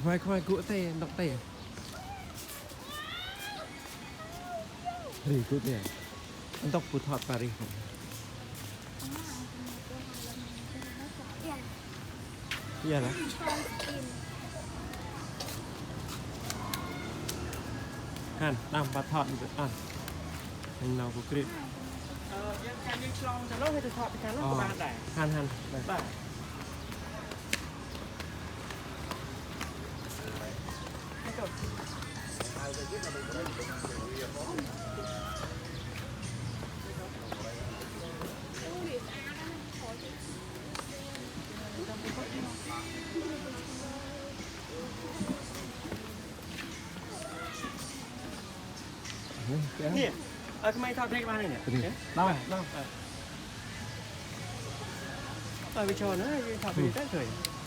khoai cụ tê đọc tê thì cụ tê anh đọc phụ thọt Paris không giờ là hàn đang bắt thọt được ăn anh nào cũng kịp ยังการยืนกลองจะเล่าให้จะถอดไปการเล่าบ้านได้ hàn hàn ได้ นี่ทำไมทอดเพลงมาเนี่ยเล่าเล่าไปโชว์นะยืนทอดเพลงได้เลย